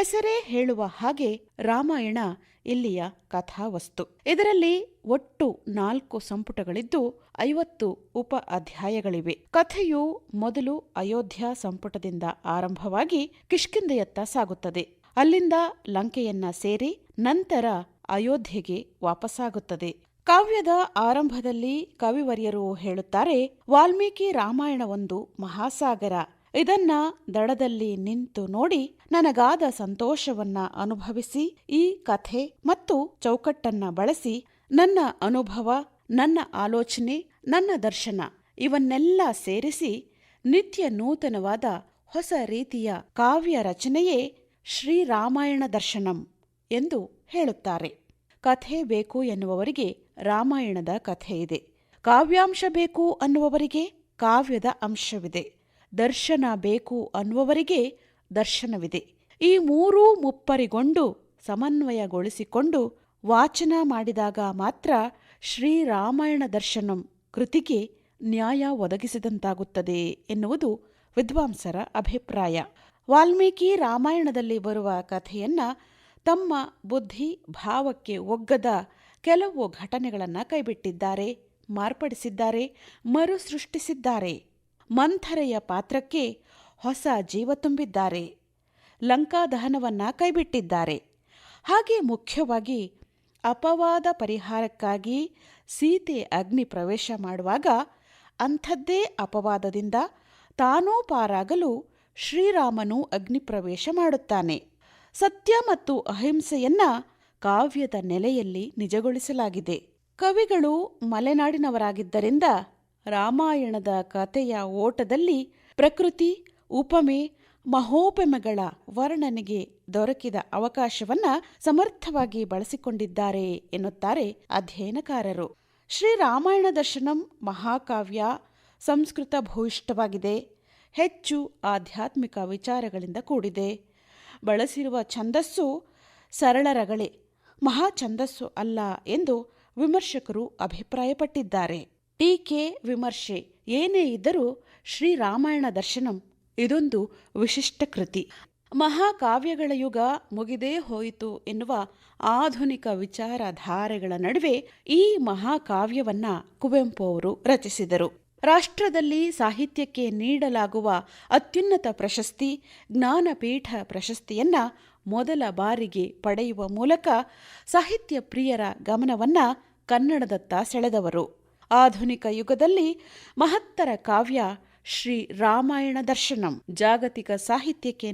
ಹೆಸರೇ ಹೇಳುವ ಹಾಗೆ ರಾಮಾಯಣ ಇಲ್ಲಿಯ ಕಥಾವಸ್ತು. ಇದರಲ್ಲಿ ಒಟ್ಟು 4 ಸಂಪುಟಗಳಿದ್ದು 50 ಉಪ ಅಧ್ಯಾಯಗಳಿವೆ. ಕಥೆಯು ಮೊದಲು ಅಯೋಧ್ಯ ಸಂಪುಟದಿಂದ ಆರಂಭವಾಗಿ ಕಿಷ್ಕಿಂಧೆಯತ್ತ ಸಾಗುತ್ತದೆ. ಅಲ್ಲಿಂದ ಲಂಕೆಯನ್ನ ಸೇರಿ ನಂತರ ಅಯೋಧ್ಯೆಗೆ ವಾಪಸ್ಸಾಗುತ್ತದೆ. ಕಾವ್ಯದ ಆರಂಭದಲ್ಲಿ ಕವಿವರ್ಯರು ಹೇಳುತ್ತಾರೆ, ವಾಲ್ಮೀಕಿ ರಾಮಾಯಣ ಒಂದು ಮಹಾಸಾಗರ. ಇದನ್ನ ದಡದಲ್ಲಿ ನಿಂತು ನೋಡಿ ನನಗಾದ ಸಂತೋಷವನ್ನ ಅನುಭವಿಸಿ ಈ ಕಥೆ ಮತ್ತು ಚೌಕಟ್ಟನ್ನ ಬಳಸಿ ನನ್ನ ಅನುಭವ, ನನ್ನ ಆಲೋಚನೆ, ನನ್ನ ದರ್ಶನ ಇವನ್ನೆಲ್ಲ ಸೇರಿಸಿ ನಿತ್ಯ ನೂತನವಾದ ಹೊಸ ರೀತಿಯ ಕಾವ್ಯ ರಚನೆಯೇ ಶ್ರೀರಾಮಾಯಣ ದರ್ಶನಂ ಎಂದು ಹೇಳುತ್ತಾರೆ. ಕಥೆ ಬೇಕು ಎನ್ನುವವರಿಗೆ ರಾಮಾಯಣದ ಕಥೆ ಇದೆ. ಕಾವ್ಯಾಂಶ ಬೇಕು ಅನ್ನುವವರಿಗೆ ಕಾವ್ಯದ ಅಂಶವಿದೆ. ದರ್ಶನ ಬೇಕು ಅನ್ನುವವರಿಗೆ ದರ್ಶನವಿದೆ. ಈ ಮೂರೂ ಮುಪ್ಪರಿಗೊಂಡು ಸಮನ್ವಯಗೊಳಿಸಿಕೊಂಡು ವಾಚನ ಮಾಡಿದಾಗ ಮಾತ್ರ ಶ್ರೀರಾಮಾಯಣ ದರ್ಶನಂ ಕೃತಿಗೆ ನ್ಯಾಯ ಒದಗಿಸಿದಂತಾಗುತ್ತದೆ ಎನ್ನುವುದು ವಿದ್ವಾಂಸರ ಅಭಿಪ್ರಾಯ. ವಾಲ್ಮೀಕಿ ರಾಮಾಯಣದಲ್ಲಿ ಬರುವ ಕಥೆಯನ್ನ ತಮ್ಮ ಬುದ್ಧಿ ಭಾವಕ್ಕೆ ಒಗ್ಗದ ಕೆಲವು ಘಟನೆಗಳನ್ನು ಕೈಬಿಟ್ಟಿದ್ದಾರೆ, ಮಾರ್ಪಡಿಸಿದ್ದಾರೆ, ಮರುಸೃಷ್ಟಿಸಿದ್ದಾರೆ. ಮಂಥರೆಯ ಪಾತ್ರಕ್ಕೆ ಹೊಸ ಜೀವ ತುಂಬಿದ್ದಾರೆ. ಲಂಕಾದಹನವನ್ನ ಕೈಬಿಟ್ಟಿದ್ದಾರೆ. ಹಾಗೆ ಮುಖ್ಯವಾಗಿ ಅಪವಾದ ಪರಿಹಾರಕ್ಕಾಗಿ ಸೀತೆ ಅಗ್ನಿ ಪ್ರವೇಶ ಮಾಡುವಾಗ ಅಂಥದ್ದೇ ಅಪವಾದದಿಂದ ತಾನೂ ಪಾರಾಗಲು ಶ್ರೀರಾಮನು ಅಗ್ನಿಪ್ರವೇಶ ಮಾಡುತ್ತಾನೆ. ಸತ್ಯ ಮತ್ತು ಅಹಿಂಸೆಯನ್ನ ಕಾವ್ಯದ ನೆಲೆಯಲ್ಲಿ ನಿಜಗೊಳಿಸಲಾಗಿದೆ. ಕವಿಗಳು ಮಲೆನಾಡಿನವರಾಗಿದ್ದರಿಂದ ರಾಮಾಯಣದ ಕಥೆಯ ಓಟದಲ್ಲಿ ಪ್ರಕೃತಿ, ಉಪಮೆ, ಮಹೋಪಮೆಗಳ ವರ್ಣನೆಗೆ ದೊರಕಿದ ಅವಕಾಶವನ್ನ ಸಮರ್ಥವಾಗಿ ಬಳಸಿಕೊಂಡಿದ್ದಾರೆ ಎನ್ನುತ್ತಾರೆ ಅಧ್ಯಯನಕಾರರು. ಶ್ರೀರಾಮಾಯಣ ದರ್ಶನಂ ಮಹಾಕಾವ್ಯ ಸಂಸ್ಕೃತ ಭೂಯಿಷ್ಠವಾಗಿದೆ. ಹೆಚ್ಚು ಆಧ್ಯಾತ್ಮಿಕ ವಿಚಾರಗಳಿಂದ ಕೂಡಿದೆ. ಬಳಸಿರುವ ಛಂದಸ್ಸು ಸರಳ ರಗಳೆ, ಮಹಾ ಛಂದಸ್ಸು ಅಲ್ಲ ಎಂದು ವಿಮರ್ಶಕರು ಅಭಿಪ್ರಾಯಪಟ್ಟಿದ್ದಾರೆ. ಟೀಕೆ ವಿಮರ್ಶೆ ಏನೇ ಇದ್ದರೂ ಶ್ರೀರಾಮಾಯಣ ದರ್ಶನಂ ಇದೊಂದು ವಿಶಿಷ್ಟ ಕೃತಿ. ಮಹಾಕಾವ್ಯಗಳ ಯುಗ ಮುಗಿದೇ ಹೋಯಿತು ಎನ್ನುವ ಆಧುನಿಕ ವಿಚಾರಧಾರೆಗಳ ನಡುವೆ ಈ ಮಹಾಕಾವ್ಯವನ್ನ ಕುವೆಂಪು ಅವರು ರಚಿಸಿದರು. ರಾಷ್ಟ್ರದಲ್ಲಿ ಸಾಹಿತ್ಯಕ್ಕೆ ನೀಡಲಾಗುವ ಅತ್ಯುನ್ನತ ಪ್ರಶಸ್ತಿ ಜ್ಞಾನಪೀಠ ಪ್ರಶಸ್ತಿಯನ್ನ ಮೊದಲ ಬಾರಿಗೆ ಪಡೆಯುವ ಮೂಲಕ ಸಾಹಿತ್ಯ ಪ್ರಿಯರ ಗಮನವನ್ನ ಕನ್ನಡದತ್ತ ಸೆಳೆದವರು. ಆಧುನಿಕ ಯುಗದಲ್ಲಿ ಮಹತ್ತರ ಕಾವ್ಯ ಶ್ರೀ ರಾಮಾಯಣ ದರ್ಶನಂ ಜಾಗತಿಕ ಸಾಹಿತ್ಯಕ್ಕೆ